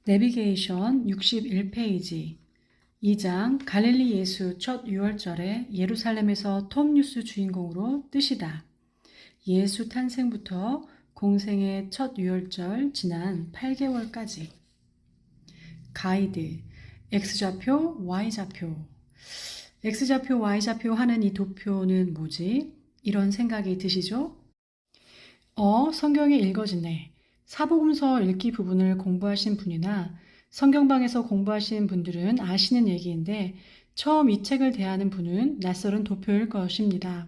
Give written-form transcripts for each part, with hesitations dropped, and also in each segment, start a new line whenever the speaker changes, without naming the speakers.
내비게이션 61페이지 2장 갈릴리 예수 첫 유월절에 예루살렘에서 톱뉴스 주인공으로 뜨시다. 예수 탄생부터 공생의 첫 유월절 지난 8개월까지. 가이드 X좌표, Y좌표. X좌표, Y좌표 하는 이 도표는 뭐지? 이런 생각이 드시죠? 성경이 읽어지네. 사복음서 읽기 부분을 공부하신 분이나 성경방에서 공부하신 분들은 아시는 얘기인데 처음 이 책을 대하는 분은 낯설은 도표일 것입니다.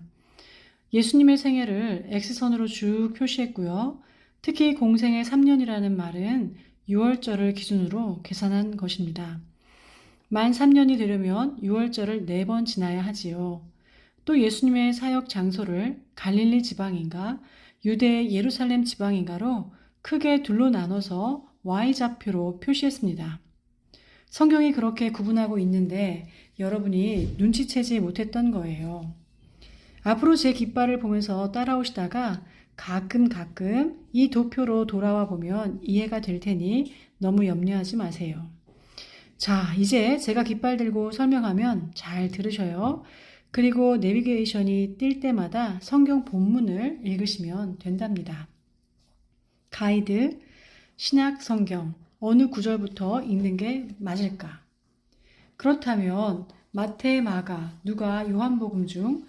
예수님의 생애를 X선으로 쭉 표시했고요. 특히 공생의 3년이라는 말은 6월절을 기준으로 계산한 것입니다. 만 3년이 되려면 6월절을 4번 지나야 하지요. 또 예수님의 사역 장소를 갈릴리 지방인가 유대 예루살렘 지방인가로 크게 둘로 나눠서 Y좌표로 표시했습니다. 성경이 그렇게 구분하고 있는데 여러분이 눈치채지 못했던 거예요. 앞으로 제 깃발을 보면서 따라오시다가 가끔 이 도표로 돌아와 보면 이해가 될 테니 너무 염려하지 마세요. 자, 이제 제가 깃발 들고 설명하면 잘 들으셔요. 그리고 내비게이션이 뜰 때마다 성경 본문을 읽으시면 된답니다. 가이드, 신약 성경, 어느 구절부터 읽는 게 맞을까? 그렇다면 마태, 마가, 누가, 요한복음 중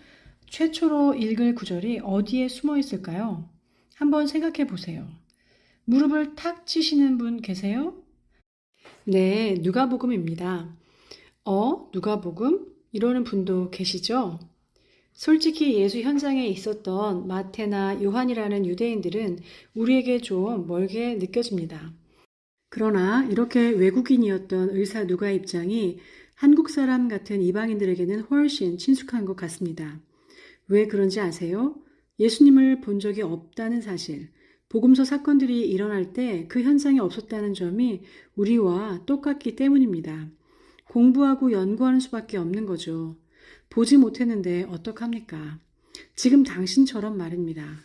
최초로 읽을 구절이 어디에 숨어 있을까요? 한번 생각해 보세요. 무릎을 탁 치시는 분 계세요? 네, 누가복음입니다. 누가복음? 이러는 분도 계시죠? 솔직히 예수 현장에 있었던 마태나 요한이라는 유대인들은 우리에게 좀 멀게 느껴집니다. 그러나 이렇게 외국인이었던 의사 누가 입장이 한국 사람 같은 이방인들에게는 훨씬 친숙한 것 같습니다. 왜 그런지 아세요? 예수님을 본 적이 없다는 사실, 복음서 사건들이 일어날 때 그 현장에 없었다는 점이 우리와 똑같기 때문입니다. 공부하고 연구하는 수밖에 없는 거죠. 보지 못했는데 어떡합니까? 지금 당신처럼 말입니다.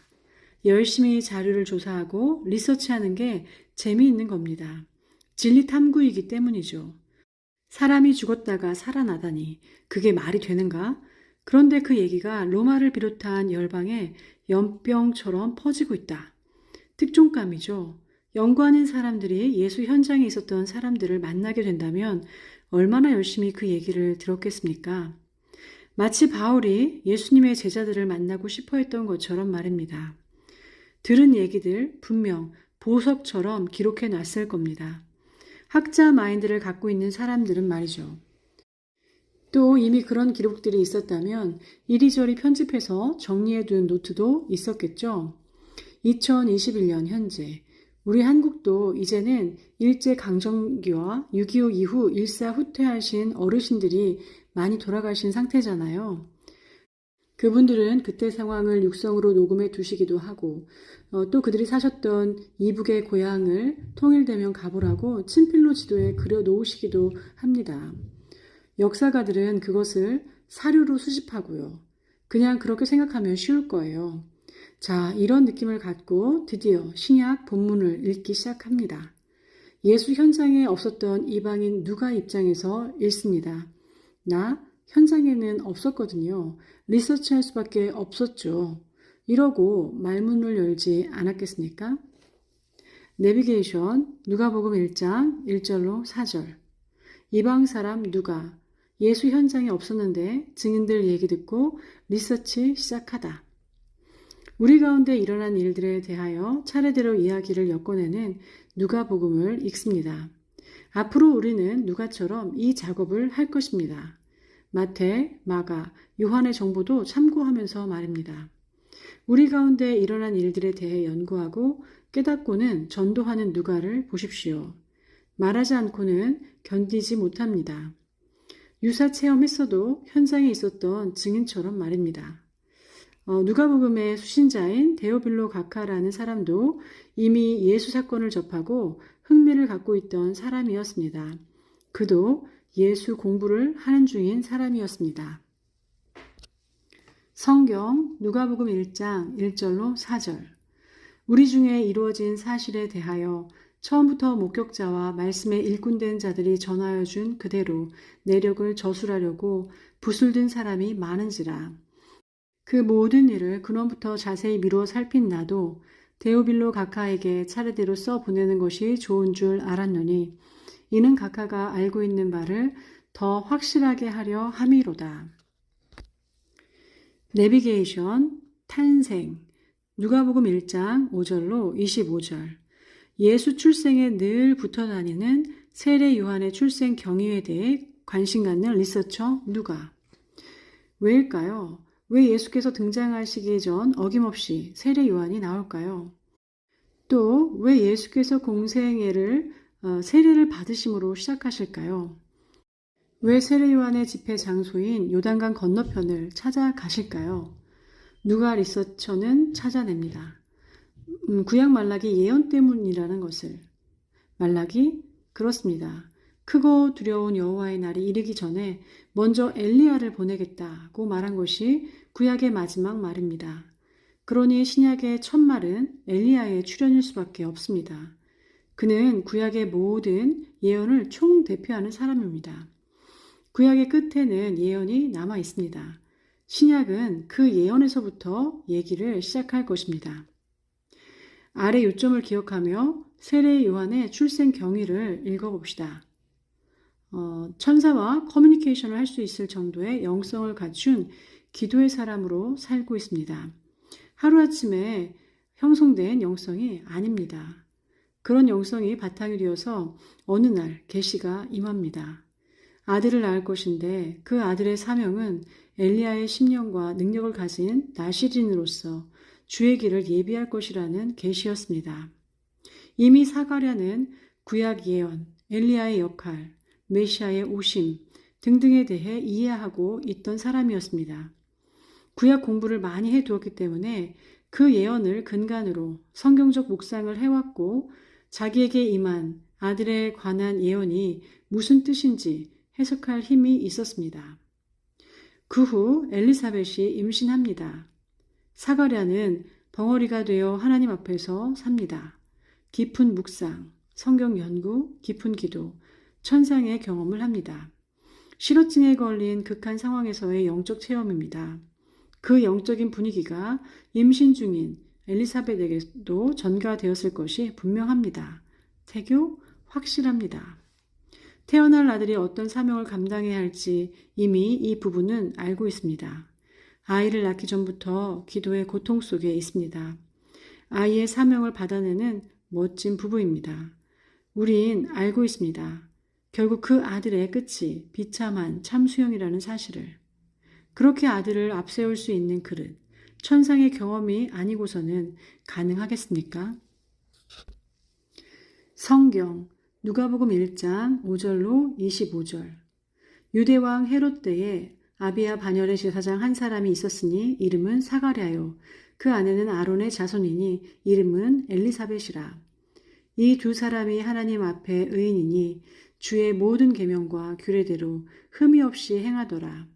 열심히 자료를 조사하고 리서치하는 게 재미있는 겁니다. 진리 탐구이기 때문이죠. 사람이 죽었다가 살아나다니 그게 말이 되는가? 그런데 그 얘기가 로마를 비롯한 열방에 연병처럼 퍼지고 있다. 특종감이죠. 연구하는 사람들이 예수 현장에 있었던 사람들을 만나게 된다면 얼마나 열심히 그 얘기를 들었겠습니까? 마치 바울이 예수님의 제자들을 만나고 싶어 했던 것처럼 말입니다. 들은 얘기들 분명 보석처럼 기록해 놨을 겁니다. 학자 마인드를 갖고 있는 사람들은 말이죠. 또 이미 그런 기록들이 있었다면 이리저리 편집해서 정리해둔 노트도 있었겠죠. 2021년 현재 우리 한국도 이제는 일제강점기와 6.25 이후 일사후퇴하신 어르신들이 많이 돌아가신 상태잖아요. 그분들은 그때 상황을 육성으로 녹음해 두시기도 하고 또 그들이 사셨던 이북의 고향을 통일되면 가보라고 친필로 지도에 그려 놓으시기도 합니다. 역사가들은 그것을 사료로 수집하고요. 그냥 그렇게 생각하면 쉬울 거예요. 자, 이런 느낌을 갖고 드디어 신약 본문을 읽기 시작합니다. 예수 현장에 없었던 이방인 누가 입장에서 읽습니다. 나 현장에는 없었거든요. 리서치할 수밖에 없었죠. 이러고 말문을 열지 않았겠습니까? 내비게이션 누가복음 1장 1절로 4절. 이방 사람 누가 예수 현장에 없었는데 증인들 얘기 듣고 리서치 시작하다. 우리 가운데 일어난 일들에 대하여 차례대로 이야기를 엮어내는 누가복음을 읽습니다. 앞으로 우리는 누가처럼 이 작업을 할 것입니다. 마태, 마가, 요한의 정보도 참고하면서 말입니다. 우리 가운데 일어난 일들에 대해 연구하고 깨닫고는 전도하는 누가를 보십시오. 말하지 않고는 견디지 못합니다. 유사 체험했어도 현장에 있었던 증인처럼 말입니다. 누가복음의 수신자인 데오빌로 가카라는 사람도 이미 예수 사건을 접하고 흥미를 갖고 있던 사람이었습니다. 그도 예수 공부를 하는 중인 사람이었습니다. 성경 누가복음 1장 1절로 4절. 우리 중에 이루어진 사실에 대하여 처음부터 목격자와 말씀에 일꾼된 자들이 전하여 준 그대로 내력을 저술하려고 붓을 든 사람이 많은지라. 그 모든 일을 근원부터 자세히 미루어 살핀 나도 데오빌로 각하에게 차례대로 써 보내는 것이 좋은 줄 알았노니 이는 각하가 알고 있는 바를 더 확실하게 하려 함이로다. 내비게이션, 탄생, 누가복음 1장 5절로 25절. 예수 출생에 늘 붙어 다니는 세례 요한의 출생 경위에 대해 관심 갖는 리서처 누가. 왜일까요? 왜 예수께서 등장하시기 전 어김없이 세례 요한이 나올까요? 또 왜 예수께서 공생애를 세례를 받으심으로 시작하실까요? 왜 세례 요한의 집회 장소인 요단강 건너편을 찾아가실까요? 누가 리서처는 찾아냅니다. 구약 말라기 예언 때문이라는 것을. 말라기? 그렇습니다. 크고 두려운 여호와의 날이 이르기 전에 먼저 엘리야를 보내겠다고 말한 것이 구약의 마지막 말입니다. 그러니 신약의 첫 말은 엘리야의 출현일 수밖에 없습니다. 그는 구약의 모든 예언을 총대표하는 사람입니다. 구약의 끝에는 예언이 남아 있습니다. 신약은 그 예언에서부터 얘기를 시작할 것입니다. 아래 요점을 기억하며 세례 요한의 출생 경위를 읽어봅시다. 천사와 커뮤니케이션을 할 수 있을 정도의 영성을 갖춘 기도의 사람으로 살고 있습니다. 하루아침에 형성된 영성이 아닙니다. 그런 영성이 바탕이 되어서 어느 날 계시가 임합니다. 아들을 낳을 것인데 그 아들의 사명은 엘리야의 심령과 능력을 가진 나시린으로서 주의 길을 예비할 것이라는 계시였습니다. 이미 사가랴는 구약 예언, 엘리야의 역할, 메시아의 오심 등등에 대해 이해하고 있던 사람이었습니다. 구약 공부를 많이 해두었기 때문에 그 예언을 근간으로 성경적 묵상을 해왔고 자기에게 임한 아들에 관한 예언이 무슨 뜻인지 해석할 힘이 있었습니다. 그 후 엘리사벳이 임신합니다. 사가랴는 벙어리가 되어 하나님 앞에서 삽니다. 깊은 묵상, 성경 연구, 깊은 기도, 천상의 경험을 합니다. 실어증에 걸린 극한 상황에서의 영적 체험입니다. 그 영적인 분위기가 임신 중인 엘리사벳에게도 전가되었을 것이 분명합니다. 태교 확실합니다. 태어날 아들이 어떤 사명을 감당해야 할지 이미 이 부부는 알고 있습니다. 아이를 낳기 전부터 기도의 고통 속에 있습니다. 아이의 사명을 받아내는 멋진 부부입니다. 우린 알고 있습니다. 결국 그 아들의 끝이 비참한 참수형이라는 사실을. 그렇게 아들을 앞세울 수 있는 그릇, 천상의 경험이 아니고서는 가능하겠습니까? 성경, 누가복음 1장 5절로 25절. 유대왕 헤롯 때에 아비야 반열의 제사장 한 사람이 있었으니 이름은 사가랴요. 그 아내는 아론의 자손이니 이름은 엘리사벳이라. 이 두 사람이 하나님 앞에 의인이니 주의 모든 계명과 규례대로 흠이 없이 행하더라.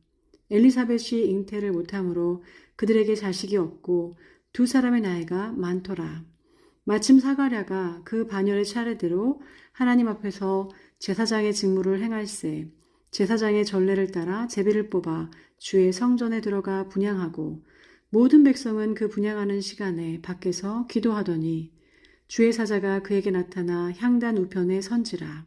엘리사벳이 잉태를 못하므로 그들에게 자식이 없고 두 사람의 나이가 많더라. 마침 사가랴가 그 반열의 차례대로 하나님 앞에서 제사장의 직무를 행할세 제사장의 전례를 따라 제비를 뽑아 주의 성전에 들어가 분향하고 모든 백성은 그 분향하는 시간에 밖에서 기도하더니 주의 사자가 그에게 나타나 향단 우편에 선지라.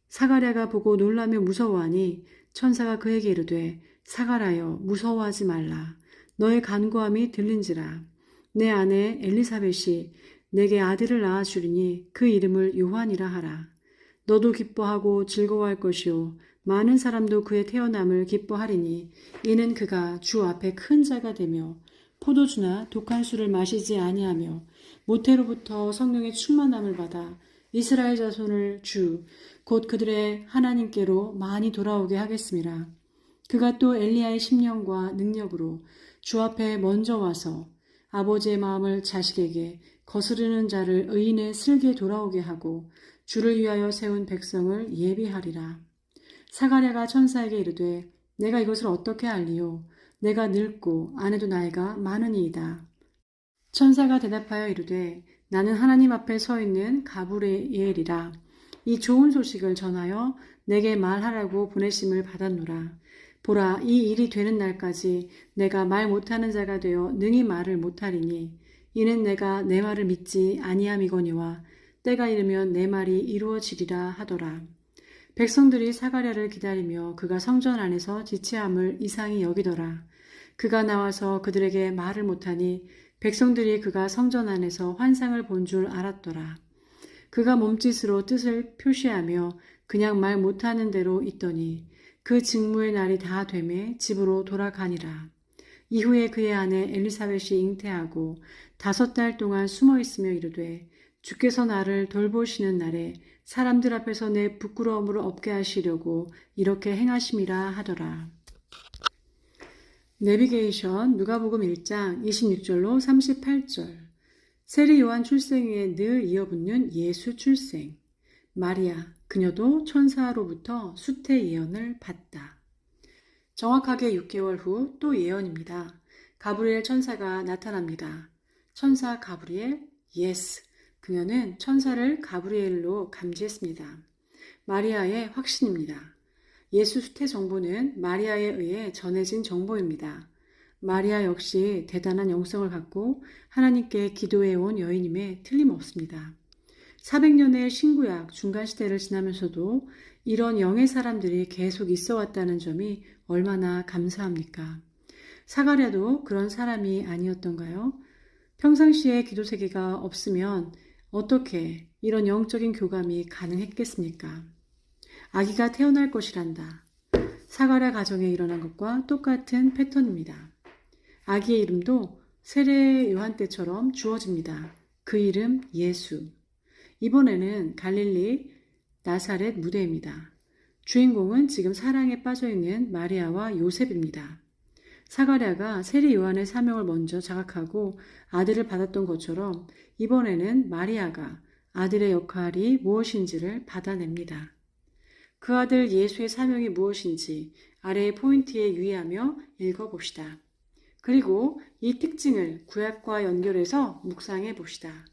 사가랴가 보고 놀라며 무서워하니 천사가 그에게 이르되 사가랴여 무서워하지 말라. 너의 간구함이 들린지라. 내 아내 엘리사벳이 내게 아들을 낳아주리니 그 이름을 요한이라 하라. 너도 기뻐하고 즐거워할 것이요 많은 사람도 그의 태어남을 기뻐하리니 이는 그가 주 앞에 큰 자가 되며 포도주나 독한 술을 마시지 아니하며 모태로부터 성령의 충만함을 받아 이스라엘 자손을 주 곧 그들의 하나님께로 많이 돌아오게 하겠습니다. 그가 또 엘리야의 심령과 능력으로 주 앞에 먼저 와서 아버지의 마음을 자식에게 거스르는 자를 의인의 슬게 돌아오게 하고 주를 위하여 세운 백성을 예비하리라. 사가랴가 천사에게 이르되 내가 이것을 어떻게 알리요? 내가 늙고 아내도 나이가 많으니이다. 천사가 대답하여 이르되 나는 하나님 앞에 서 있는 가브리엘이라. 이 좋은 소식을 전하여 내게 말하라고 보내심을 받았노라. 보라, 이 일이 되는 날까지 내가 말 못하는 자가 되어 능히 말을 못하리니 이는 내가 내 말을 믿지 아니함이거니와 때가 이르면 내 말이 이루어지리라 하더라. 백성들이 사가랴를 기다리며 그가 성전 안에서 지체함을 이상히 여기더라. 그가 나와서 그들에게 말을 못하니 백성들이 그가 성전 안에서 환상을 본 줄 알았더라. 그가 몸짓으로 뜻을 표시하며 그냥 말 못하는 대로 있더니 그 직무의 날이 다 되매 집으로 돌아가니라. 이후에 그의 아내 엘리사벳이 잉태하고 5달 동안 숨어 있으며 이르되 주께서 나를 돌보시는 날에 사람들 앞에서 내 부끄러움을 없게 하시려고 이렇게 행하심이라 하더라. 내비게이션 누가복음 1장 26절로 38절. 세례 요한 출생에 늘 이어붙는 예수 출생. 마리아, 그녀도 천사로부터 수태 예언을 받다. 정확하게 6개월 후 또 예언입니다. 가브리엘 천사가 나타납니다. 천사 가브리엘, 예스. 그녀는 천사를 가브리엘로 감지했습니다. 마리아의 확신입니다. 예수 수태 정보는 마리아에 의해 전해진 정보입니다. 마리아 역시 대단한 영성을 갖고 하나님께 기도해온 여인임에 틀림없습니다. 400년의 신구약 중간시대를 지나면서도 이런 영의 사람들이 계속 있어 왔다는 점이 얼마나 감사합니까? 사가랴도 그런 사람이 아니었던가요? 평상시에 기도 세계가 없으면 어떻게 이런 영적인 교감이 가능했겠습니까? 아기가 태어날 것이란다. 사가랴 가정에 일어난 것과 똑같은 패턴입니다. 아기의 이름도 세례 요한 때처럼 주어집니다. 그 이름 예수. 이번에는 갈릴리 나사렛 무대입니다. 주인공은 지금 사랑에 빠져있는 마리아와 요셉입니다. 사가랴가 세례 요한의 사명을 먼저 자각하고 아들을 받았던 것처럼 이번에는 마리아가 아들의 역할이 무엇인지를 받아냅니다. 그 아들 예수의 사명이 무엇인지 아래의 포인트에 유의하며 읽어봅시다. 그리고 이 특징을 구약과 연결해서 묵상해 봅시다.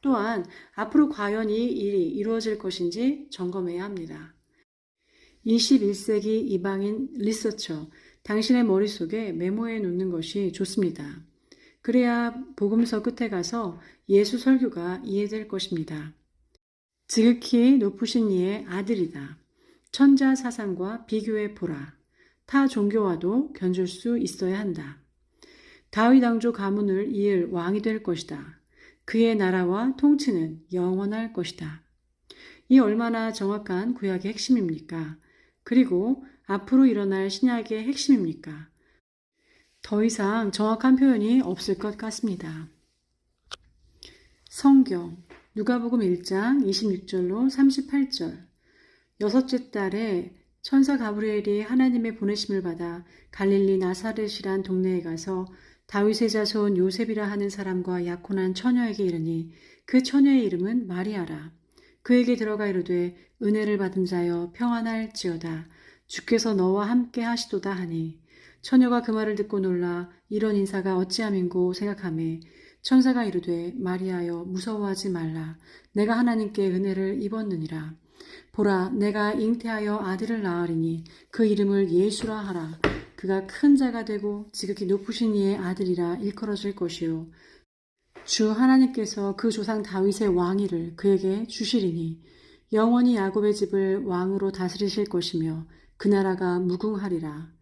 또한 앞으로 과연 이 일이 이루어질 것인지 점검해야 합니다. 21세기 이방인 리서처, 당신의 머릿속에 메모해 놓는 것이 좋습니다. 그래야 복음서 끝에 가서 예수 설교가 이해될 것입니다. 지극히 높으신 이의 아들이다. 천자 사상과 비교해 보라. 타 종교와도 견줄 수 있어야 한다. 다윗 왕조 가문을 이을 왕이 될 것이다. 그의 나라와 통치는 영원할 것이다. 이 얼마나 정확한 구약의 핵심입니까? 그리고 앞으로 일어날 신약의 핵심입니까? 더 이상 정확한 표현이 없을 것 같습니다. 성경 누가복음 1장 26절로 38절. 6째 달에 천사 가브리엘이 하나님의 보내심을 받아 갈릴리 나사렛이란 동네에 가서 다윗의 자손 요셉이라 하는 사람과 약혼한 처녀에게 이르니 그 처녀의 이름은 마리아라. 그에게 들어가 이르되 은혜를 받은 자여 평안할지어다. 주께서 너와 함께 하시도다 하니 처녀가 그 말을 듣고 놀라 이런 인사가 어찌함인고 생각하매 천사가 이르되 마리아여 무서워하지 말라. 내가 하나님께 은혜를 입었느니라. 보라 내가 잉태하여 아들을 낳으리니 그 이름을 예수라 하라. 그가 큰 자가 되고 지극히 높으신 이의 아들이라 일컬어질 것이요 주 하나님께서 그 조상 다윗의 왕위를 그에게 주시리니 영원히 야곱의 집을 왕으로 다스리실 것이며 그 나라가 무궁하리라.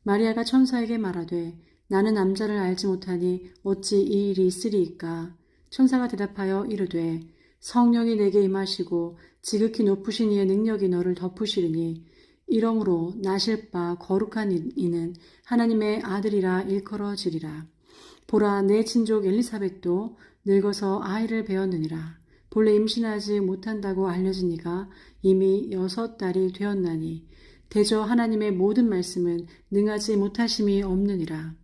마리아가 천사에게 말하되 나는 남자를 알지 못하니 어찌 이 일이 있으리이까. 천사가 대답하여 이르되 성령이 내게 임하시고 지극히 높으신 이의 능력이 너를 덮으시리니 이러므로 나실 바 거룩한 이는 하나님의 아들이라 일컬어지리라. 보라 내 친족 엘리사벳도 늙어서 아이를 배었느니라. 본래 임신하지 못한다고 알려진 이가 이미 6달이 되었나니 대저 하나님의 모든 말씀은 능하지 못하심이 없느니라.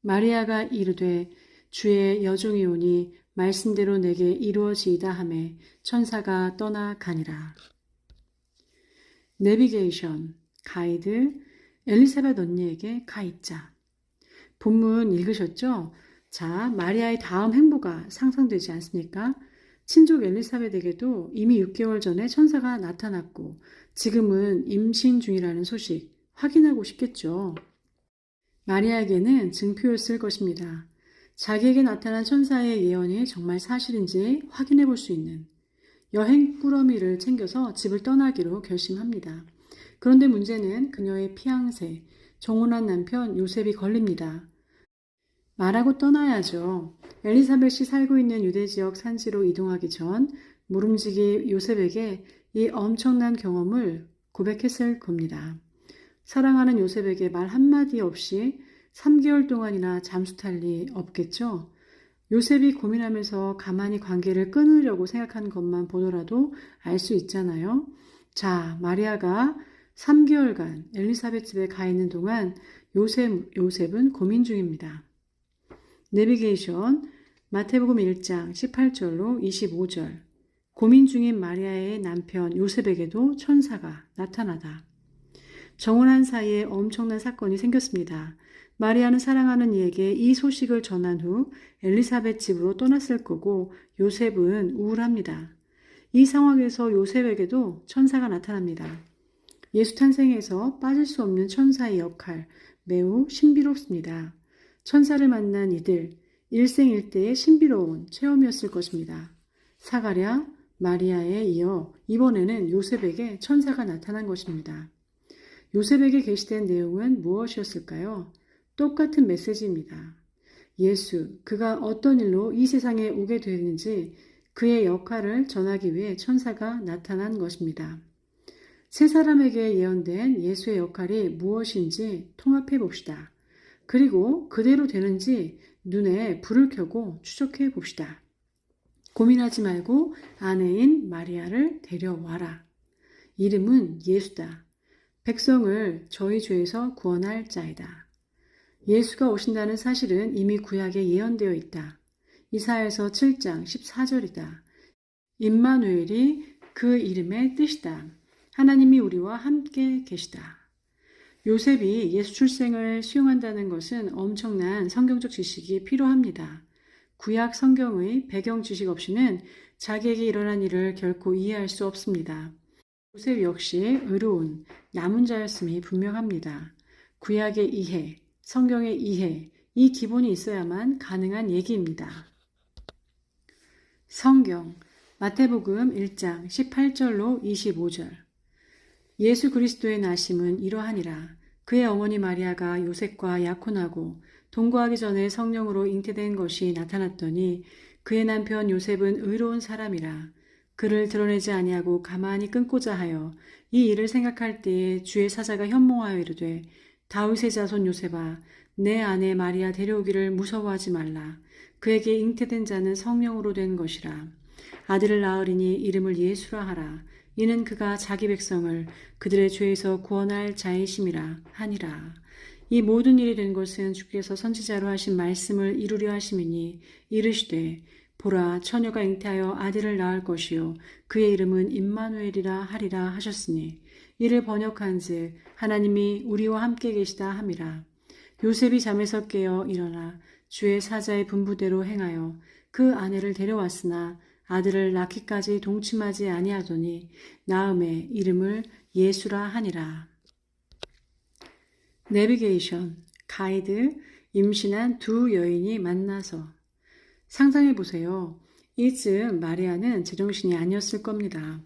마리아가 이르되 주의 여종이 오니 말씀대로 내게 이루어지이다 하매 천사가 떠나가니라. 내비게이션, 가이드, 엘리사벳 언니에게 가있자. 본문 읽으셨죠? 자, 마리아의 다음 행보가 상상되지 않습니까? 친족 엘리사벳에게도 이미 6개월 전에 천사가 나타났고 지금은 임신 중이라는 소식 확인하고 싶겠죠. 마리아에게는 증표였을 것입니다. 자기에게 나타난 천사의 예언이 정말 사실인지 확인해 볼 수 있는 여행 꾸러미를 챙겨서 집을 떠나기로 결심합니다. 그런데 문제는 그녀의 피앙새, 정혼한 남편 요셉이 걸립니다. 말하고 떠나야죠. 엘리사벳이 살고 있는 유대 지역 산지로 이동하기 전 모름지기 요셉에게 이 엄청난 경험을 고백했을 겁니다. 사랑하는 요셉에게 말 한마디 없이 3개월 동안이나 잠수 탈 리 없겠죠. 요셉이 고민하면서 가만히 관계를 끊으려고 생각한 것만 보더라도 알 수 있잖아요. 자, 마리아가 3개월간 엘리사벳 집에 가 있는 동안 요셉은 고민 중입니다. 내비게이션 마태복음 1장 18절로 25절. 고민 중인 마리아의 남편 요셉에게도 천사가 나타나다. 정혼한 사이에 엄청난 사건이 생겼습니다. 마리아는 사랑하는 이에게 이 소식을 전한 후 엘리사벳 집으로 떠났을 거고 요셉은 우울합니다. 이 상황에서 요셉에게도 천사가 나타납니다. 예수 탄생에서 빠질 수 없는 천사의 역할, 매우 신비롭습니다. 천사를 만난 이들, 일생일대의 신비로운 체험이었을 것입니다. 사가랴, 마리아에 이어 이번에는 요셉에게 천사가 나타난 것입니다. 요셉에게 게시된 내용은 무엇이었을까요? 똑같은 메시지입니다. 예수, 그가 어떤 일로 이 세상에 오게 되는지 그의 역할을 전하기 위해 천사가 나타난 것입니다. 세 사람에게 예언된 예수의 역할이 무엇인지 통합해 봅시다. 그리고 그대로 되는지 눈에 불을 켜고 추적해 봅시다. 고민하지 말고 아내인 마리아를 데려와라. 이름은 예수다. 백성을 저희 죄에서 구원할 자이다. 예수가 오신다는 사실은 이미 구약에 예언되어 있다. 이사야서 7장 14절이다. 임마누엘이 그 이름의 뜻이다. 하나님이 우리와 함께 계시다. 요셉이 예수 출생을 수용한다는 것은 엄청난 성경적 지식이 필요합니다. 구약 성경의 배경 지식 없이는 자기에게 일어난 일을 결코 이해할 수 없습니다. 요셉 역시 의로운 남은 자였음이 분명합니다. 구약의 이해, 성경의 이해, 이 기본이 있어야만 가능한 얘기입니다. 성경, 마태복음 1장 18절로 25절. 예수 그리스도의 나심은 이러하니라. 그의 어머니 마리아가 요셉과 약혼하고 동거하기 전에 성령으로 잉태된 것이 나타났더니 그의 남편 요셉은 의로운 사람이라. 그를 드러내지 아니하고 가만히 끊고자 하여 이 일을 생각할 때에 주의 사자가 현몽하여 이르되 다윗의 자손 요셉아 내 아내 마리아 데려오기를 무서워하지 말라. 그에게 잉태된 자는 성령으로 된 것이라. 아들을 낳으리니 이름을 예수라 하라. 이는 그가 자기 백성을 그들의 죄에서 구원할 자이심이라 하니라. 이 모든 일이 된 것은 주께서 선지자로 하신 말씀을 이루려 하심이니 이르시되 보라 처녀가 잉태하여 아들을 낳을 것이요 그의 이름은 임마누엘이라 하리라 하셨으니 이를 번역한즉 하나님이 우리와 함께 계시다 함이라. 요셉이 잠에서 깨어 일어나 주의 사자의 분부대로 행하여 그 아내를 데려왔으나 아들을 낳기까지 동침하지 아니하더니 나음의 이름을 예수라 하니라. 내비게이션, 가이드, 임신한 두 여인이 만나서. 상상해 보세요. 이쯤 마리아는 제정신이 아니었을 겁니다.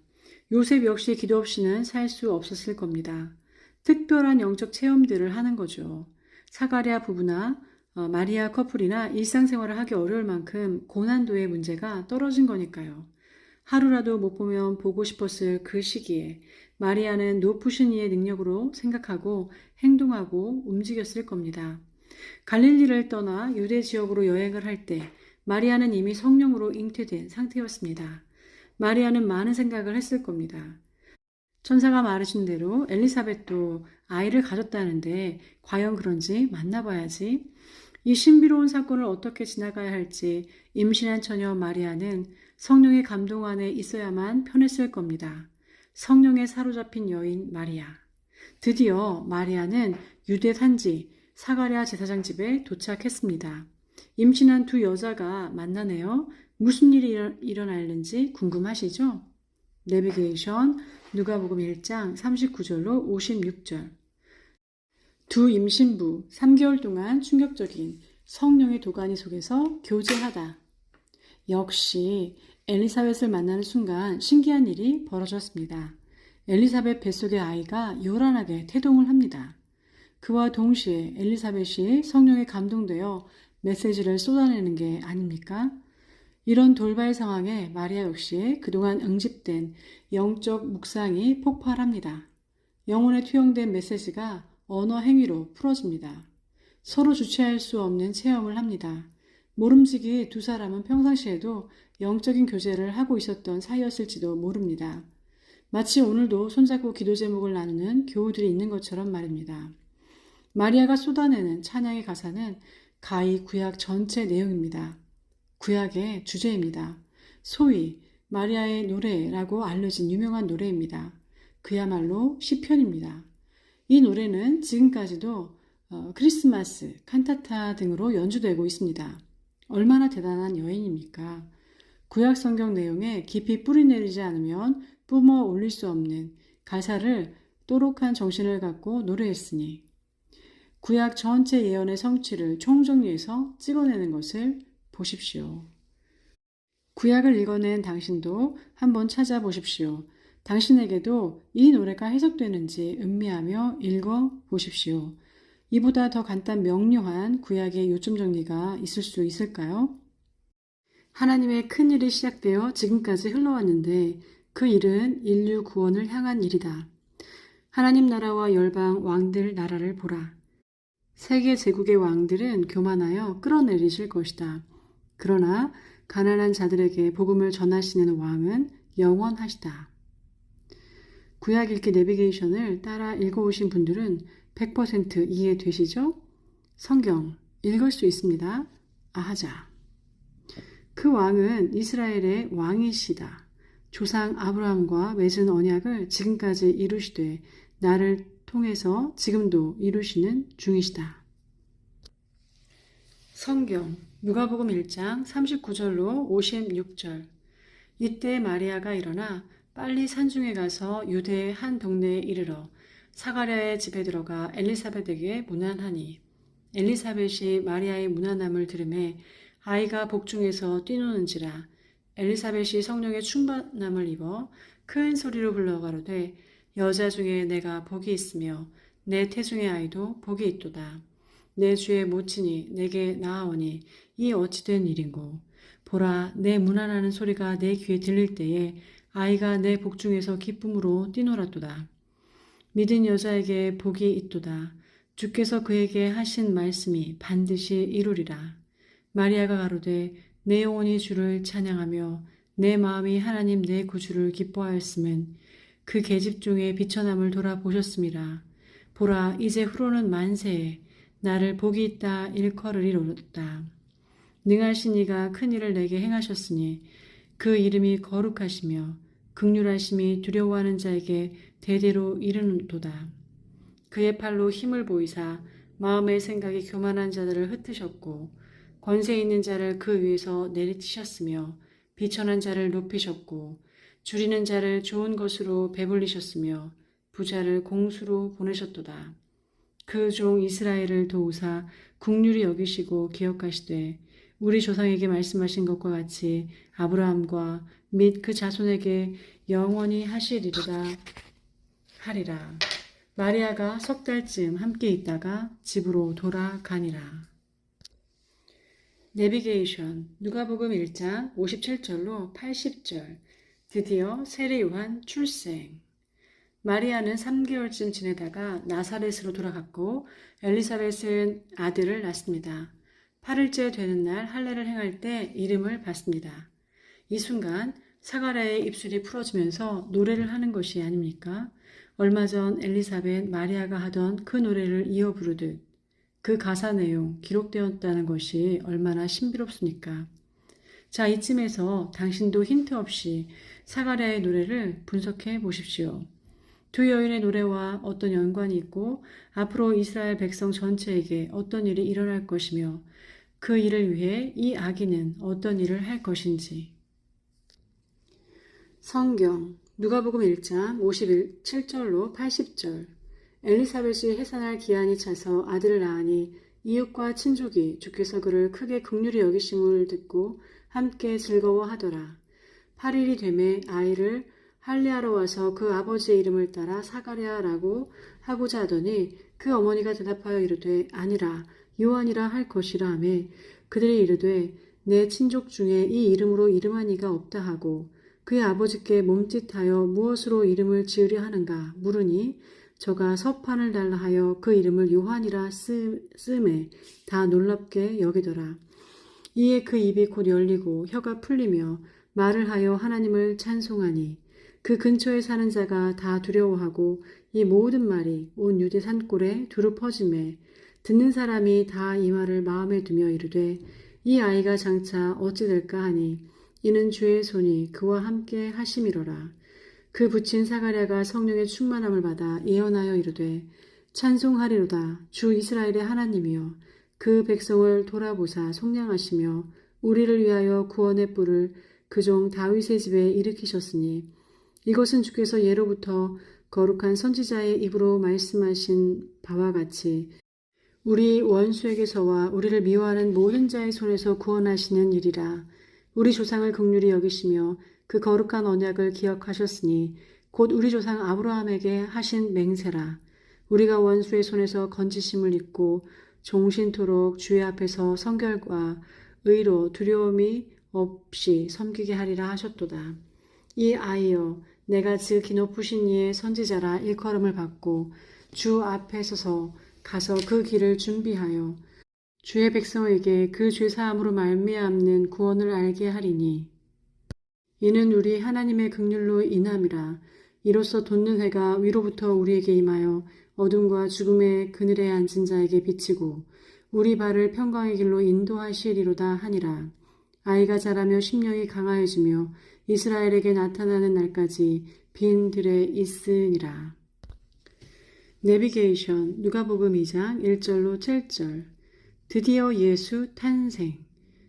요셉 역시 기도 없이는 살 수 없었을 겁니다. 특별한 영적 체험들을 하는 거죠. 사가랴 부부나 마리아 커플이나 일상생활을 하기 어려울 만큼 고난도의 문제가 떨어진 거니까요. 하루라도 못 보면 보고 싶었을 그 시기에 마리아는 높으신 이의 능력으로 생각하고 행동하고 움직였을 겁니다. 갈릴리를 떠나 유대 지역으로 여행을 할 때 마리아는 이미 성령으로 잉태된 상태였습니다. 마리아는 많은 생각을 했을 겁니다. 천사가 말하신 대로 엘리사벳도 아이를 가졌다는데 과연 그런지 만나봐야지. 이 신비로운 사건을 어떻게 지나가야 할지 임신한 처녀 마리아는 성령의 감동 안에 있어야만 편했을 겁니다. 성령에 사로잡힌 여인 마리아. 드디어 마리아는 유대 산지 사가랴 제사장 집에 도착했습니다. 임신한 두 여자가 만나네요. 무슨 일이 일어날는지 궁금하시죠? 내비게이션 누가복음 1장 39절로 56절. 두 임신부 3개월 동안 충격적인 성령의 도가니 속에서 교제하다. 역시 엘리사벳을 만나는 순간 신기한 일이 벌어졌습니다. 엘리사벳 뱃속의 아이가 요란하게 태동을 합니다. 그와 동시에 엘리사벳이 성령에 감동되어 메시지를 쏟아내는 게 아닙니까? 이런 돌발 상황에 마리아 역시 그동안 응집된 영적 묵상이 폭발합니다. 영혼에 투영된 메시지가 언어 행위로 풀어집니다. 서로 주체할 수 없는 체험을 합니다. 모름지기 두 사람은 평상시에도 영적인 교제를 하고 있었던 사이였을지도 모릅니다. 마치 오늘도 손잡고 기도 제목을 나누는 교우들이 있는 것처럼 말입니다. 마리아가 쏟아내는 찬양의 가사는 가히 구약 전체 내용입니다. 구약의 주제입니다. 소위 마리아의 노래라고 알려진 유명한 노래입니다. 그야말로 시편입니다. 이 노래는 지금까지도 크리스마스, 칸타타 등으로 연주되고 있습니다. 얼마나 대단한 여인입니까? 구약 성경 내용에 깊이 뿌리내리지 않으면 뿜어 올릴 수 없는 가사를 또록한 정신을 갖고 노래했으니 구약 전체 예언의 성취를 총정리해서 찍어내는 것을 보십시오. 구약을 읽어낸 당신도 한번 찾아보십시오. 당신에게도 이 노래가 해석되는지 음미하며 읽어보십시오. 이보다 더 간단 명료한 구약의 요점 정리가 있을 수 있을까요? 하나님의 큰 일이 시작되어 지금까지 흘러왔는데 그 일은 인류 구원을 향한 일이다. 하나님 나라와 열방 왕들 나라를 보라. 세계 제국의 왕들은 교만하여 끌어내리실 것이다. 그러나 가난한 자들에게 복음을 전하시는 왕은 영원하시다. 구약 읽기 내비게이션을 따라 읽어오신 분들은 100% 이해되시죠? 성경 읽을 수 있습니다. 아하자. 그 왕은 이스라엘의 왕이시다. 조상 아브라함과 맺은 언약을 지금까지 이루시되 나를 통해서 지금도 이루시는 중이시다. 성경 누가복음 1장 39절로 56절. 이때 마리아가 일어나 빨리 산중에 가서 유대의 한 동네에 이르러 사가랴의 집에 들어가 엘리사벳에게 문안하니 엘리사벳이 마리아의 문안함을 들으매 아이가 복중에서 뛰노는지라. 엘리사벳이 성령의 충만함을 입어 큰 소리로 불러 가로되 여자 중에 내가 복이 있으며 내 태중의 아이도 복이 있도다. 내 주의 모친이 내게 나아오니 이 어찌된 일인고. 보라, 내 문안하는 소리가 내 귀에 들릴 때에 아이가 내 복중에서 기쁨으로 뛰놀았도다. 믿은 여자에게 복이 있도다. 주께서 그에게 하신 말씀이 반드시 이루리라. 마리아가 가로되 내 영혼이 주를 찬양하며 내 마음이 하나님 내 구주를 기뻐하였음은 그 계집종의 비천함을 돌아보셨음이라. 보라, 이제 후로는 만세에 나를 복이 있다 일컬으리로다. 능하신 이가 큰 일을 내게 행하셨으니 그 이름이 거룩하시며 긍휼하심이 두려워하는 자에게 대대로 이르는도다. 그의 팔로 힘을 보이사 마음의 생각이 교만한 자들을 흩으셨고 권세 있는 자를 그 위에서 내리치셨으며 비천한 자를 높이셨고 줄이는 자를 좋은 것으로 배불리셨으며 부자를 공수로 보내셨도다. 그 종 이스라엘을 도우사 긍휼히 여기시고 기억하시되 우리 조상에게 말씀하신 것과 같이 아브라함과 및 그 자손에게 영원히 하시리로다 하리라. 마리아가 석 달쯤 함께 있다가 집으로 돌아가니라. 내비게이션 누가복음 1장 57절로 80절. 드디어 세례 요한 출생. 마리아는 3개월쯤 지내다가 나사렛으로 돌아갔고 엘리사벳은 아들을 낳습니다. 8일째 되는 날 할례를 행할 때 이름을 받습니다. 이 순간 사가랴의 입술이 풀어지면서 노래를 하는 것이 아닙니까? 얼마 전 엘리사벳, 마리아가 하던 그 노래를 이어 부르듯 그 가사 내용 기록되었다는 것이 얼마나 신비롭습니까? 자, 이쯤에서 당신도 힌트 없이 사가랴의 노래를 분석해 보십시오. 두 여인의 노래와 어떤 연관이 있고 앞으로 이스라엘 백성 전체에게 어떤 일이 일어날 것이며 그 일을 위해 이 아기는 어떤 일을 할 것인지. 성경 누가복음 1장 57절로 80절. 엘리사벳이 해산할 기한이 차서 아들을 낳으니 이웃과 친족이 주께서 그를 크게 긍휼히 여기심을 듣고 함께 즐거워하더라. 8일이 되매 아이를 할례하러 와서 그 아버지의 이름을 따라 사가랴라고 하고자 하더니 그 어머니가 대답하여 이르되 아니라 요한이라 할 것이라 하매 그들이 이르되 내 친족 중에 이 이름으로 이름한 이가 없다 하고 그의 아버지께 몸짓하여 무엇으로 이름을 지으려 하는가 물으니 저가 서판을 달라 하여 그 이름을 요한이라 쓰매 다 놀랍게 여기더라. 이에 그 입이 곧 열리고 혀가 풀리며 말을 하여 하나님을 찬송하니 그 근처에 사는 자가 다 두려워하고 이 모든 말이 온 유대 산골에 두루 퍼지매 듣는 사람이 다 이 말을 마음에 두며 이르되 이 아이가 장차 어찌 될까 하니 이는 주의 손이 그와 함께 하심이로라. 그 붙인 사가랴가 성령의 충만함을 받아 예언하여 이르되 찬송하리로다 주 이스라엘의 하나님이여 그 백성을 돌아보사 속량하시며 우리를 위하여 구원의 뿔을 그 종 다윗의 집에 일으키셨으니 이것은 주께서 예로부터 거룩한 선지자의 입으로 말씀하신 바와 같이 우리 원수에게서와 우리를 미워하는 모든 자의 손에서 구원하시는 일이라. 우리 조상을 긍휼히 여기시며 그 거룩한 언약을 기억하셨으니 곧 우리 조상 아브라함에게 하신 맹세라. 우리가 원수의 손에서 건지심을 입고 종신토록 주의 앞에서 성결과 의로 두려움이 없이 섬기게 하리라 하셨도다. 이 아이여 내가 지극히 높으신 이의 선지자라 일컬음을 받고 주 앞에 서서 가서 그 길을 준비하여 주의 백성에게 그 죄사함으로 말미암는 구원을 알게 하리니 이는 우리 하나님의 긍휼로 인함이라. 이로써 돋는 해가 위로부터 우리에게 임하여 어둠과 죽음의 그늘에 앉은 자에게 비치고 우리 발을 평강의 길로 인도하시리로다 하니라. 아이가 자라며 심령이 강하여지며 이스라엘에게 나타나는 날까지 빈 들에 있으니라. 내비게이션 누가복음 2장 1절로 7절. 드디어 예수 탄생.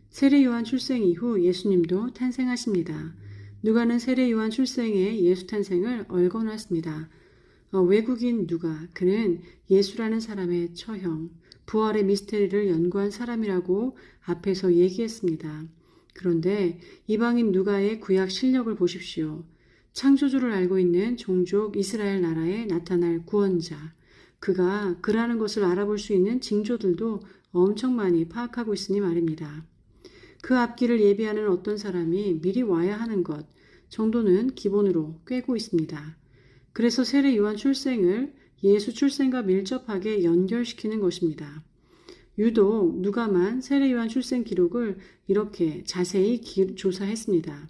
세례 요한 출생 이후 예수님도 탄생하십니다. 누가는 세례 요한 출생에 예수 탄생을 얽어놨습니다. 외국인 누가 그는 예수라는 사람의 처형, 부활의 미스테리를 연구한 사람이라고 앞에서 얘기했습니다. 그런데 이방인 누가의 구약 실력을 보십시오. 창조주를 알고 있는 종족 이스라엘 나라에 나타날 구원자. 그가 그라는 것을 알아볼 수 있는 징조들도 엄청 많이 파악하고 있으니 말입니다. 그 앞길을 예비하는 어떤 사람이 미리 와야 하는 것 정도는 기본으로 꿰고 있습니다. 그래서 세례 요한 출생을 예수 출생과 밀접하게 연결시키는 것입니다. 유독 누가만 세례 요한 출생 기록을 이렇게 자세히 조사했습니다.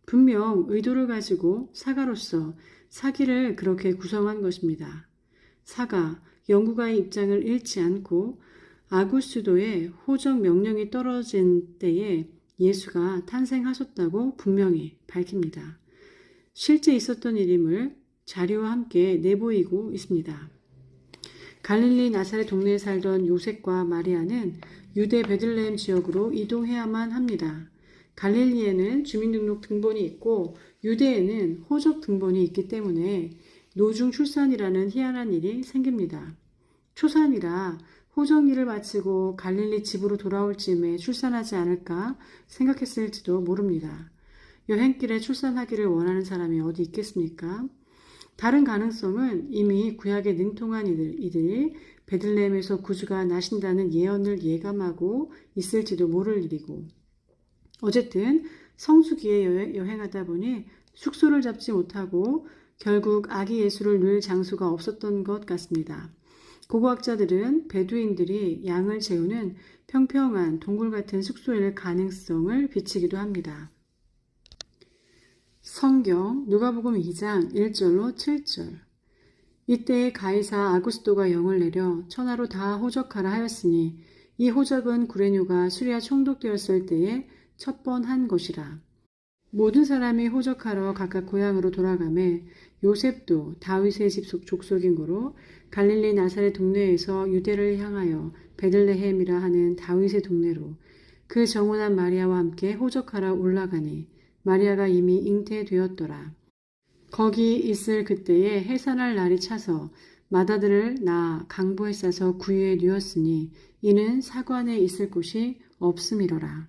분명 의도를 가지고 사가로서 사기를 그렇게 구성한 것입니다. 사가, 연구가의 입장을 잃지 않고 아구스도의 호적 명령이 떨어진 때에 예수가 탄생하셨다고 분명히 밝힙니다. 실제 있었던 일임을 자료와 함께 내보이고 있습니다. 갈릴리 나사렛 동네에 살던 요셉과 마리아는 유대 베들레헴 지역으로 이동해야만 합니다. 갈릴리에는 주민등록 등본이 있고 유대에는 호적 등본이 있기 때문에 노중 출산이라는 희한한 일이 생깁니다. 초산이라 호정일을 마치고 갈릴리 집으로 돌아올 즈음에 출산하지 않을까 생각했을지도 모릅니다. 여행길에 출산하기를 원하는 사람이 어디 있겠습니까? 다른 가능성은 이미 구약에 능통한 이들이 베들레헴에서 구주가 나신다는 예언을 예감하고 있을지도 모를 일이고 어쨌든 성수기에 여행하다 보니 숙소를 잡지 못하고 결국 아기 예수를 누일 장소가 없었던 것 같습니다. 고고학자들은 베두인들이 양을 재우는 평평한 동굴 같은 숙소일 가능성을 비치기도 합니다. 성경 누가복음 2장 1절로 7절. 이때에 가이사 아구스도가 영을 내려 천하로 다 호적하라 하였으니 이 호적은 구레뇨가 수리아 총독되었을 때에 첫 번 한 것이라. 모든 사람이 호적하러 각각 고향으로 돌아가매 요셉도 다윗의 집 족속인 고로 갈릴리 나사렛 동네에서 유대를 향하여 베들레헴이라 하는 다윗의 동네로 그 정혼한 마리아와 함께 호적하러 올라가니 마리아가 이미 잉태되었더라. 거기 있을 그때에 해산할 날이 차서 마다들을 낳아 강보에 싸서 구유에 누웠으니 이는 사관에 있을 곳이 없음이로라.